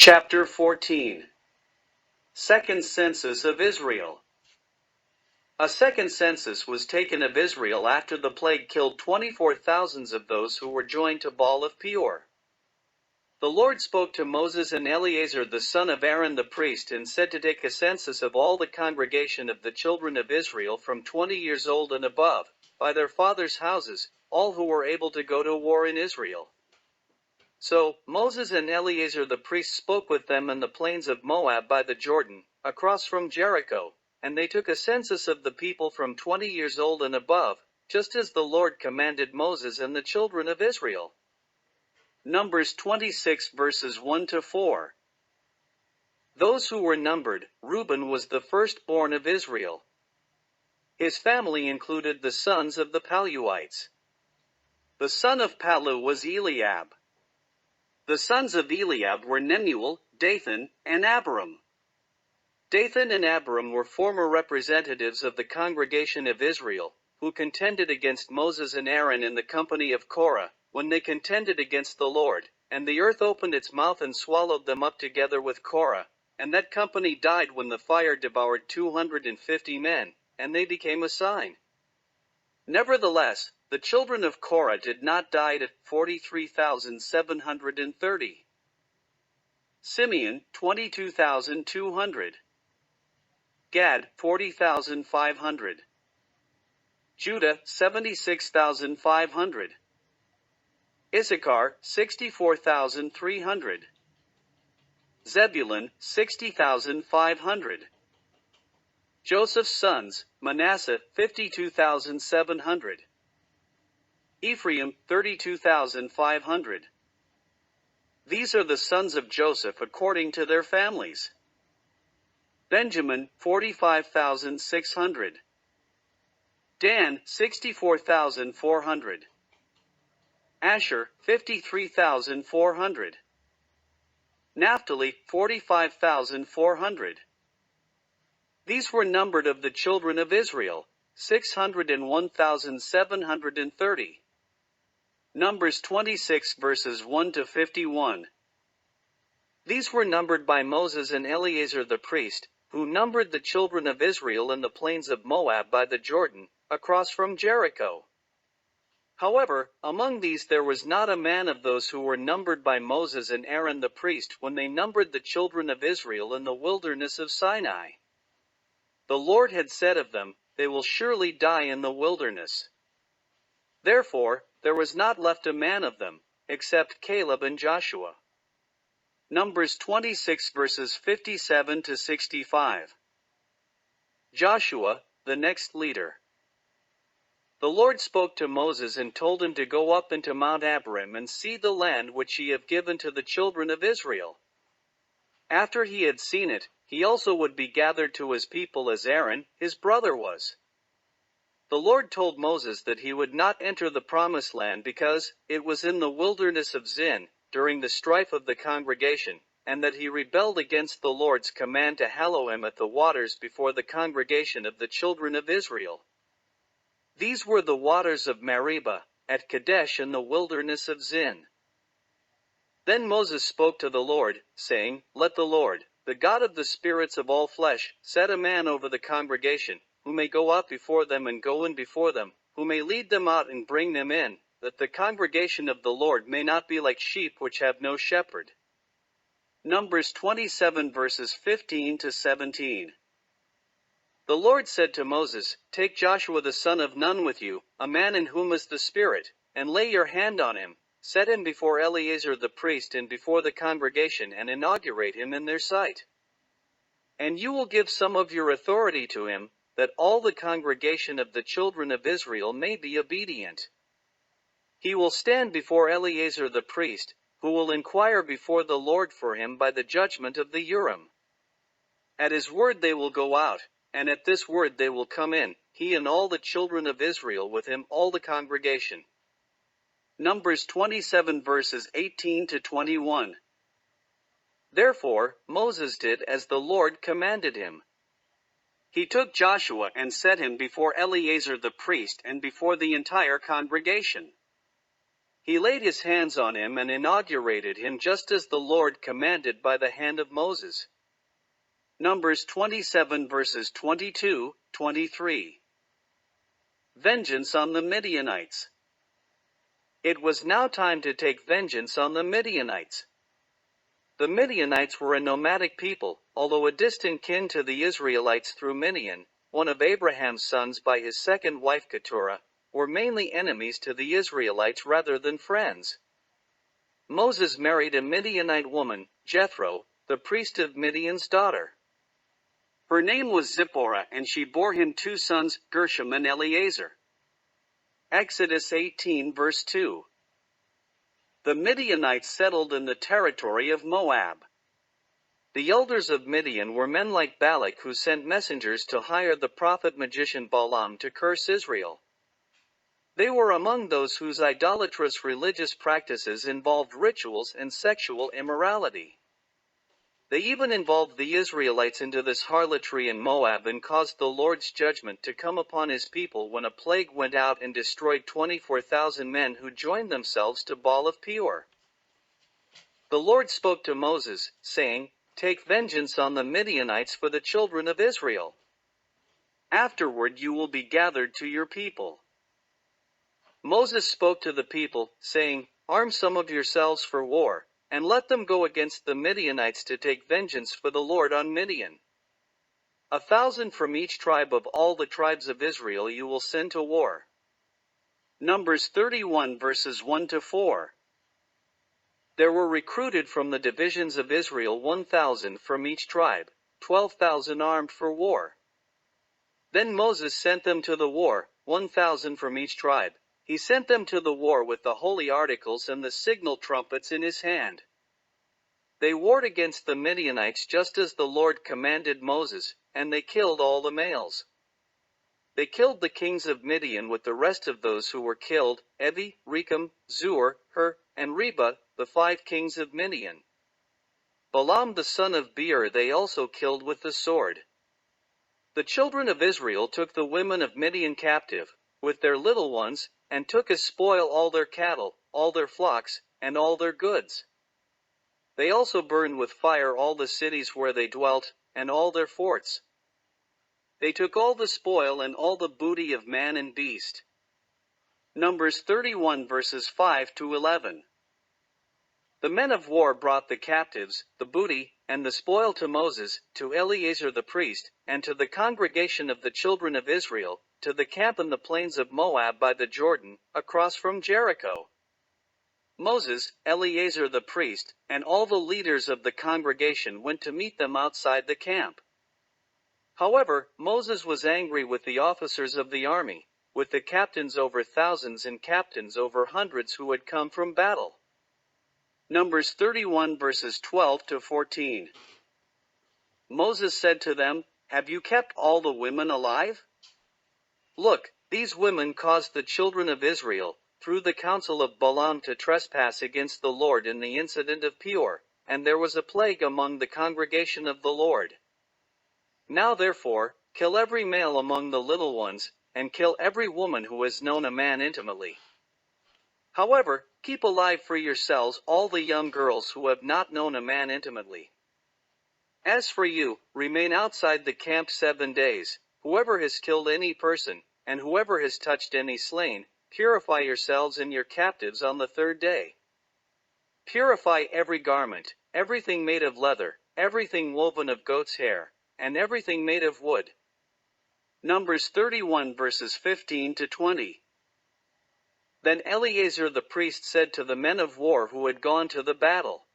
Chapter 14. Second Census of Israel. A second census was taken of Israel after the plague killed 24,000 of those who were joined to Baal of Peor. The Lord spoke to Moses and Eleazar the son of Aaron the priest and said to take a census of all the congregation of the children of Israel from 20 years old and above, by their fathers' houses, all who were able to go to war in Israel. So Moses and Eleazar the priest spoke with them in the plains of Moab by the Jordan, across from Jericho, and they took a census of the people from 20 years old and above, just as the Lord commanded Moses and the children of Israel. Numbers 26 verses 1 to 4. Those who were numbered, Reuben was the firstborn of Israel. His family included the sons of the Paluites. The son of Palu was Eliab. The sons of Eliab were Nemuel, Dathan, and Abiram. Dathan and Abiram were former representatives of the congregation of Israel, who contended against Moses and Aaron in the company of Korah, when they contended against the Lord, and the earth opened its mouth and swallowed them up together with Korah, and that company died when the fire devoured 250 men, and they became a sign. Nevertheless, the children of Korah did not die at 43,730. Simeon, 22,200. Gad, 40,500. Judah, 76,500. Issachar, 64,300. Zebulun, 60,500. Joseph's sons, Manasseh, 52,700. Ephraim, 32,500. These are the sons of Joseph according to their families. Benjamin, 45,600. Dan, 64,400. Asher, 53,400. Naphtali, 45,400. These were numbered of the children of Israel, 601,730. Numbers 26 verses 1 to 51. These were numbered by Moses and Eleazar the priest, who numbered the children of Israel in the plains of Moab by the Jordan, across from Jericho. However, among these there was not a man of those who were numbered by Moses and Aaron the priest when they numbered the children of Israel in the wilderness of Sinai. The Lord had said of them, "They will surely die in the wilderness." Therefore, there was not left a man of them, except Caleb and Joshua. Numbers 26 verses 57 to 65. Joshua, the next leader. The Lord spoke to Moses and told him to go up into Mount Abarim and see the land which ye have given to the children of Israel. After he had seen it, he also would be gathered to his people as Aaron, his brother, was. The Lord told Moses that he would not enter the promised land because it was in the wilderness of Zin, during the strife of the congregation, and that he rebelled against the Lord's command to hallow him at the waters before the congregation of the children of Israel. These were the waters of Meribah, at Kadesh in the wilderness of Zin. Then Moses spoke to the Lord, saying, "Let the Lord, the God of the spirits of all flesh, set a man over the congregation, who may go out before them and go in before them, who may lead them out and bring them in, that the congregation of the Lord may not be like sheep which have no shepherd." Numbers 27 verses 15 to 17. The Lord said to Moses, "Take Joshua the son of Nun with you, a man in whom is the Spirit, and lay your hand on him, set him before Eleazar the priest and before the congregation and inaugurate him in their sight. And you will give some of your authority to him, that all the congregation of the children of Israel may be obedient. He will stand before Eleazar the priest, who will inquire before the Lord for him by the judgment of the Urim. At his word they will go out, and at this word they will come in, he and all the children of Israel with him, all the congregation." Numbers 27 verses 18 to 21. Therefore, Moses did as the Lord commanded him. He took Joshua and set him before Eleazar the priest and before the entire congregation. He laid his hands on him and inaugurated him just as the Lord commanded by the hand of Moses. Numbers 27 verses 22, 23. Vengeance on the Midianites. It was now time to take vengeance on the Midianites. The Midianites were a nomadic people, although a distant kin to the Israelites through Midian, one of Abraham's sons by his second wife Keturah, were mainly enemies to the Israelites rather than friends. Moses married a Midianite woman, Jethro, the priest of Midian's daughter. Her name was Zipporah, and she bore him 2 sons, Gershom and Eleazar. Exodus 18 verse 2. The Midianites settled in the territory of Moab. The elders of Midian were men like Balak, who sent messengers to hire the prophet-magician Balaam to curse Israel. They were among those whose idolatrous religious practices involved rituals and sexual immorality. They even involved the Israelites into this harlotry in Moab and caused the Lord's judgment to come upon his people when a plague went out and destroyed 24,000 men who joined themselves to Baal of Peor. The Lord spoke to Moses, saying, "Take vengeance on the Midianites for the children of Israel. Afterward you will be gathered to your people." Moses spoke to the people, saying, "Arm some of yourselves for war, and let them go against the Midianites to take vengeance for the Lord on Midian. 1,000 from each tribe of all the tribes of Israel you will send to war." Numbers 31 verses 1 to 4. There were recruited from the divisions of Israel 1,000 from each tribe, 12,000 armed for war. Then Moses sent them to the war, 1,000 from each tribe. He sent them to the war with the holy articles and the signal trumpets in his hand. They warred against the Midianites just as the Lord commanded Moses, and they killed all the males. They killed the kings of Midian with the rest of those who were killed, Evi, Rechem, Zur, Hur, and Reba, the 5 kings of Midian. Balaam the son of Beor they also killed with the sword. The children of Israel took the women of Midian captive, with their little ones, and took as spoil all their cattle, all their flocks, and all their goods. They also burned with fire all the cities where they dwelt, and all their forts. They took all the spoil and all the booty of man and beast. Numbers 31 verses 5 to 11. The men of war brought the captives, the booty, and the spoil to Moses, to Eleazar the priest, and to the congregation of the children of Israel, to the camp in the plains of Moab by the Jordan, across from Jericho. Moses, Eleazar the priest, and all the leaders of the congregation went to meet them outside the camp. However, Moses was angry with the officers of the army, with the captains over thousands and captains over hundreds who had come from battle. Numbers 31 verses 12 to 14. Moses said to them, "Have you kept all the women alive? Look, these women caused the children of Israel, through the counsel of Balaam, to trespass against the Lord in the incident of Peor, and there was a plague among the congregation of the Lord. Now therefore, kill every male among the little ones, and kill every woman who has known a man intimately. However, keep alive for yourselves all the young girls who have not known a man intimately. As for you, remain outside the camp 7 days. Whoever has killed any person, and whoever has touched any slain, purify yourselves and your captives on the 3rd day. Purify every garment, everything made of leather, everything woven of goat's hair, and everything made of wood." Numbers 31 verses 15 to 20. Then Eleazar the priest said to the men of war who had gone to the battle,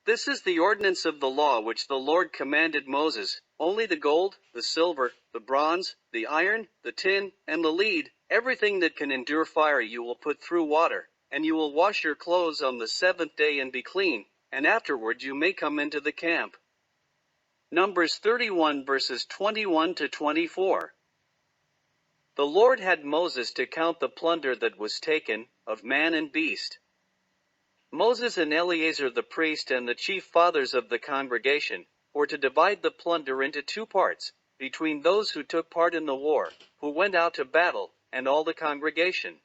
"This is the ordinance of the law which the Lord commanded Moses: only the gold, the silver, the bronze, the iron, the tin, and the lead, everything that can endure fire, you will put through water, and you will wash your clothes on the 7th day and be clean, and afterward you may come into the camp." Numbers 31 verses 21 to 24. The Lord had Moses to count the plunder that was taken, of man and beast. Moses and Eleazar the priest and the chief fathers of the congregation were to divide the plunder into 2 parts, between those who took part in the war, who went out to battle, and all the congregation.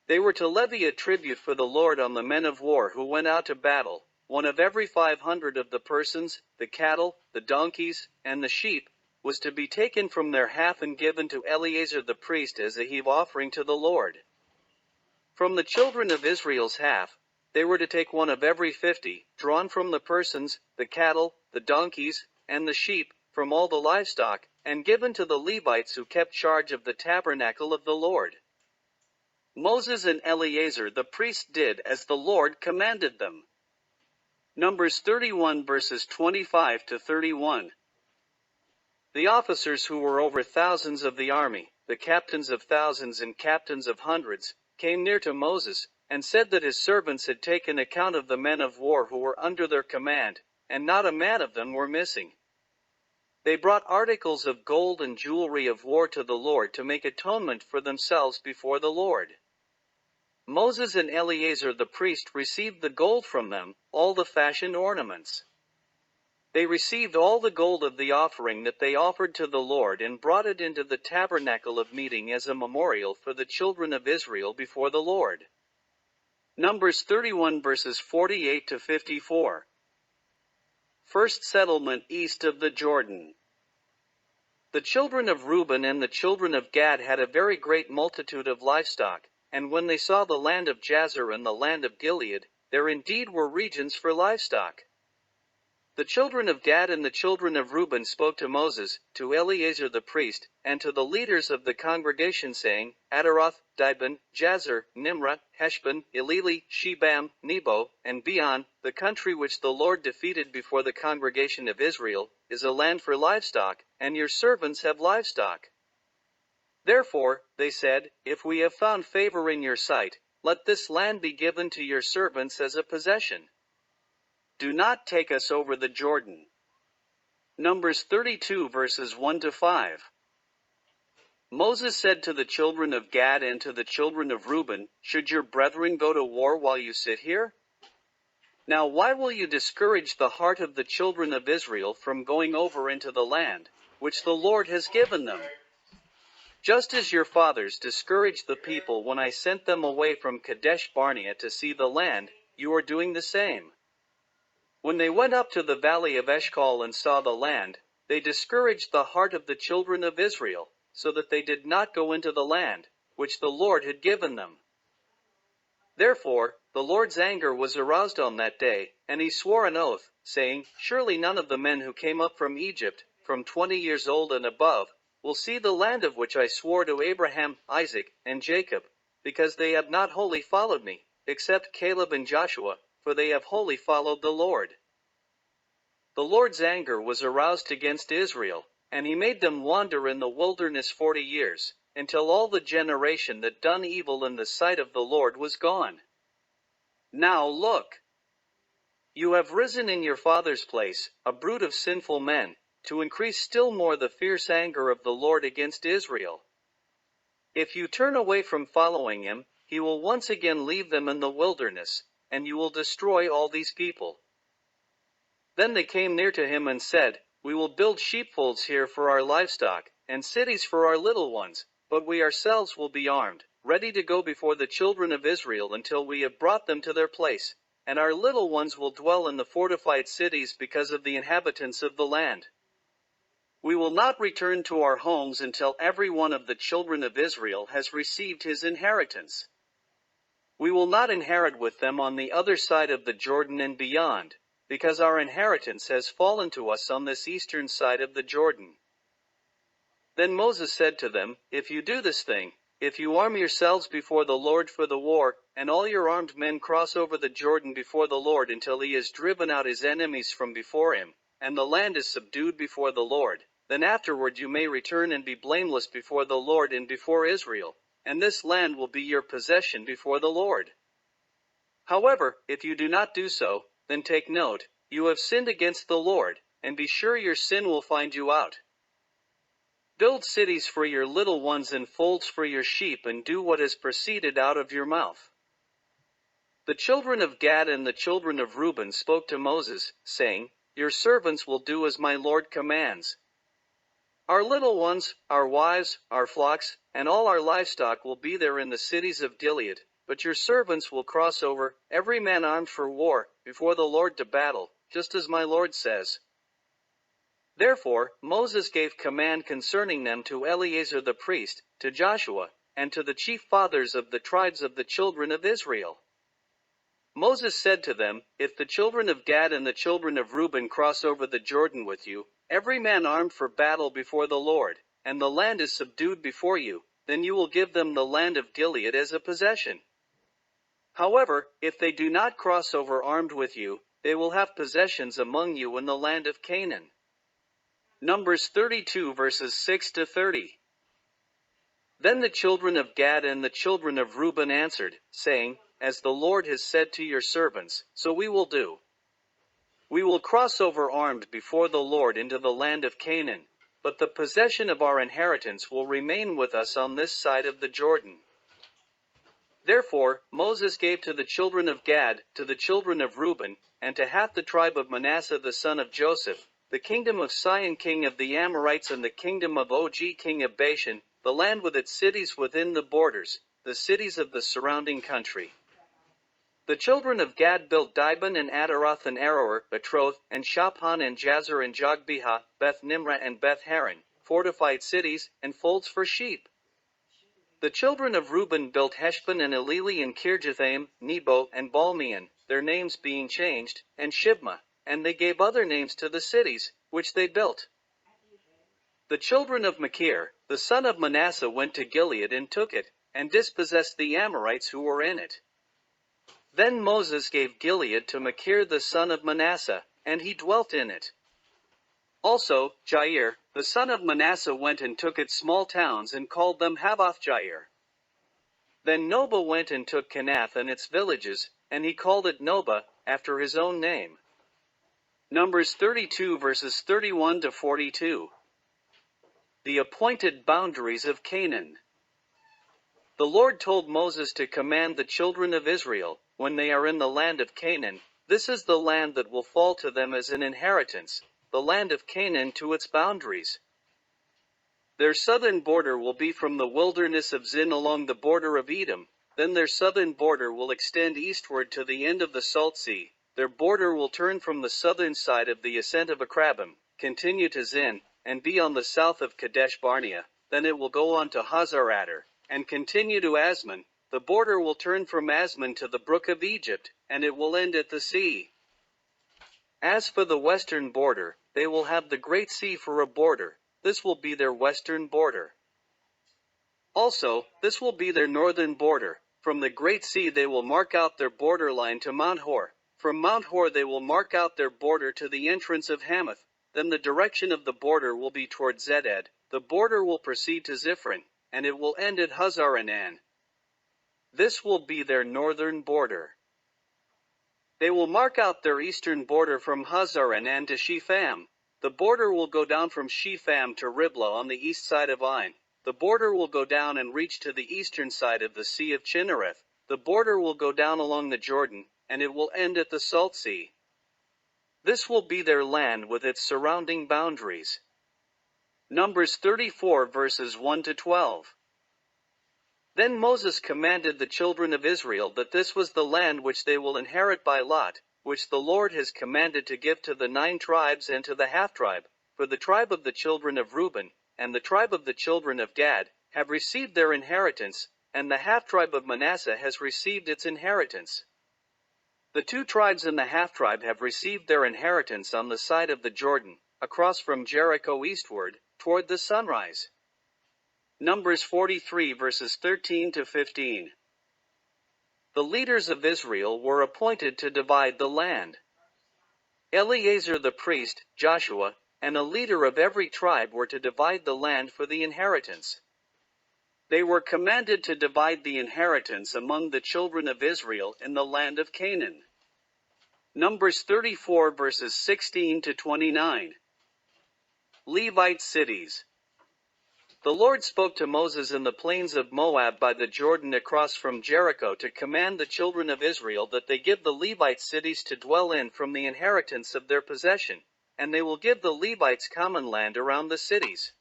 They were to levy a tribute for the Lord on the men of war who went out to battle. One of every 500 of the persons, the cattle, the donkeys, and the sheep, was to be taken from their half and given to Eleazar the priest as a heave offering to the Lord. From the children of Israel's half, they were to take one of every 50, drawn from the persons, the cattle, the donkeys, and the sheep, from all the livestock, and given to the Levites who kept charge of the tabernacle of the Lord. Moses and Eleazar the priest did as the Lord commanded them. Numbers 31 verses 25 to 31. The officers who were over thousands of the army, the captains of thousands and captains of hundreds, came near to Moses, and said that his servants had taken account of the men of war who were under their command, and not a man of them were missing. They brought articles of gold and jewelry of war to the Lord to make atonement for themselves before the Lord. Moses and Eleazar the priest received the gold from them, all the fashioned ornaments. They received all the gold of the offering that they offered to the Lord and brought it into the tabernacle of meeting as a memorial for the children of Israel before the Lord. Numbers 31 verses 48 to 54. First settlement east of the Jordan. The children of Reuben and the children of Gad had a very great multitude of livestock, and when they saw the land of Jazer and the land of Gilead, there indeed were regions for livestock. The children of Gad and the children of Reuben spoke to Moses, to Eleazar the priest, and to the leaders of the congregation, saying, Adaroth, Dibon, Jazer, Nimrah, Heshbon, Elili, Shebam, Nebo, and Beon, the country which the Lord defeated before the congregation of Israel, is a land for livestock, and your servants have livestock. Therefore, they said, if we have found favor in your sight, let this land be given to your servants as a possession. Do not take us over the Jordan. Numbers 32 verses 1 to 5. Moses said to the children of Gad and to the children of Reuben, should your brethren go to war while you sit here? Now why will you discourage the heart of the children of Israel from going over into the land, which the Lord has given them? Just as your fathers discouraged the people when I sent them away from Kadesh Barnea to see the land, you are doing the same. When they went up to the valley of Eshcol and saw the land, they discouraged the heart of the children of Israel, so that they did not go into the land, which the Lord had given them. Therefore, the Lord's anger was aroused on that day, and he swore an oath, saying, surely none of the men who came up from Egypt, from 20 years old and above, will see the land of which I swore to Abraham, Isaac, and Jacob, because they have not wholly followed me, except Caleb and Joshua, for they have wholly followed the Lord. The Lord's anger was aroused against Israel, and he made them wander in the wilderness 40 years, until all the generation that done evil in the sight of the Lord was gone. Now look, you have risen in your father's place, a brood of sinful men, to increase still more the fierce anger of the Lord against Israel. If you turn away from following him, he will once again leave them in the wilderness, and you will destroy all these people. Then they came near to him and said, we will build sheepfolds here for our livestock, and cities for our little ones, but we ourselves will be armed, ready to go before the children of Israel until we have brought them to their place, and our little ones will dwell in the fortified cities because of the inhabitants of the land. We will not return to our homes until every one of the children of Israel has received his inheritance. We will not inherit with them on the other side of the Jordan and beyond, because our inheritance has fallen to us on this eastern side of the Jordan. Then Moses said to them, if you do this thing, if you arm yourselves before the Lord for the war, and all your armed men cross over the Jordan before the Lord until he has driven out his enemies from before him, and the land is subdued before the Lord, then afterward you may return and be blameless before the Lord and before Israel, and this land will be your possession before the Lord. However, if you do not do so, then take note, you have sinned against the Lord, and be sure your sin will find you out. Build cities for your little ones and folds for your sheep, and do what has proceeded out of your mouth. The children of Gad and the children of Reuben spoke to Moses, saying, your servants will do as my Lord commands. Our little ones, our wives, our flocks, and all our livestock will be there in the cities of Gilead, but your servants will cross over, every man armed for war, before the Lord to battle, just as my Lord says." Therefore Moses gave command concerning them to Eleazar the priest, to Joshua, and to the chief fathers of the tribes of the children of Israel. Moses said to them, "If the children of Gad and the children of Reuben cross over the Jordan with you, every man armed for battle before the Lord, and the land is subdued before you, then you will give them the land of Gilead as a possession. However, if they do not cross over armed with you, they will have possessions among you in the land of Canaan." Numbers 32 verses 6 to 30. Then the children of Gad and the children of Reuben answered, saying, "As the Lord has said to your servants, so we will do. We will cross over armed before the Lord into the land of Canaan, but the possession of our inheritance will remain with us on this side of the Jordan." Therefore Moses gave to the children of Gad, to the children of Reuben, and to half the tribe of Manasseh the son of Joseph, the kingdom of Sihon king of the Amorites and the kingdom of Og king of Bashan, the land with its cities within the borders, the cities of the surrounding country. The children of Gad built Dibon and Ataroth and Aroer, Betroth, and Shaphan and Jazer and Jogbehah, Beth Nimrah and Beth Haran, fortified cities, and folds for sheep. The children of Reuben built Heshbon and Eleli and Kirjathaim, Nebo and Balmeon, their names being changed, and Shibmah, and they gave other names to the cities, which they built. The children of Machir, the son of Manasseh, went to Gilead and took it, and dispossessed the Amorites who were in it. Then Moses gave Gilead to Machir the son of Manasseh, and he dwelt in it. Also Jair, the son of Manasseh, went and took its small towns and called them Havoth-Jair. Then Noba went and took Kenath and its villages, and he called it Noba, after his own name. Numbers 32 verses 31 to 42. The appointed boundaries of Canaan. The Lord told Moses to command the children of Israel, when they are in the land of Canaan, "This is the land that will fall to them as an inheritance, the land of Canaan to its boundaries. Their southern border will be from the wilderness of Zin along the border of Edom, then their southern border will extend eastward to the end of the Salt Sea. Their border will turn from the southern side of the ascent of Akrabim, continue to Zin, and be on the south of Kadesh Barnea, then it will go on to Hazar-Adar, and continue to Asmon. The border will turn from Asmon to the brook of Egypt, and it will end at the sea. As for the western border, they will have the Great Sea for a border. This will be their western border. Also, this will be their northern border. From the Great Sea they will mark out their borderline to Mount Hor. From Mount Hor they will mark out their border to the entrance of Hamath. Then the direction of the border will be toward Zedad. The border will proceed to Ziphron, and it will end at Hazar-Enan. This will be their northern border. They will mark out their eastern border from Hazar-Enan to Shepham. The border will go down from Shepham to Riblah on the east side of Ain. The border will go down and reach to the eastern side of the Sea of Chinnereth. The border will go down along the Jordan, and it will end at the Salt Sea. This will be their land with its surrounding boundaries. Numbers 34 verses 1 to 12. Then Moses commanded the children of Israel that this was the land which they will inherit by lot, which the Lord has commanded to give to the 9 tribes and to the half-tribe, for the tribe of the children of Reuben, and the tribe of the children of Gad, have received their inheritance, and the half-tribe of Manasseh has received its inheritance. The 2 tribes in the half-tribe have received their inheritance on the side of the Jordan, across from Jericho eastward, toward the sunrise. Numbers 43 verses 13 to 15. The leaders of Israel were appointed to divide the land. Eleazar the priest, Joshua, and a leader of every tribe were to divide the land for the inheritance. They were commanded to divide the inheritance among the children of Israel in the land of Canaan. Numbers 34 verses 16 to 29. Levite cities. The Lord spoke to Moses in the plains of Moab by the Jordan across from Jericho to command the children of Israel that they give the Levite cities to dwell in from the inheritance of their possession, and they will give the Levites common land around the cities.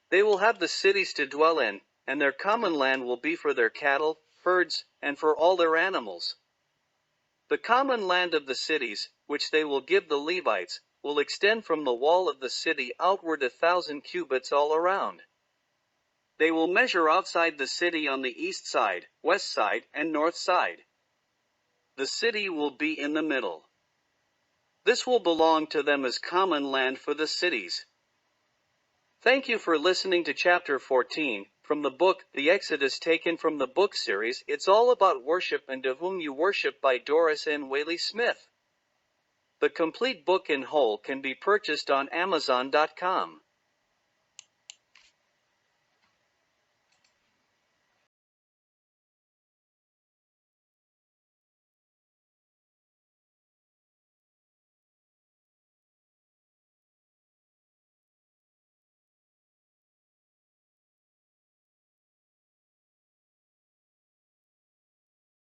They will have the cities to dwell in, and their common land will be for their cattle, herds, and for all their animals. The common land of the cities, which they will give the Levites, will extend from the wall of the city outward 1,000 cubits all around. They will measure outside the city on the east side, west side, and north side. The city will be in the middle. This will belong to them as common land for the cities. Thank you for listening to Chapter 14, from the book, The Exodus, taken from the book series, It's All About Worship and To Whom You Worship by Doris N. Whaley Smith. The complete book in whole can be purchased on Amazon.com.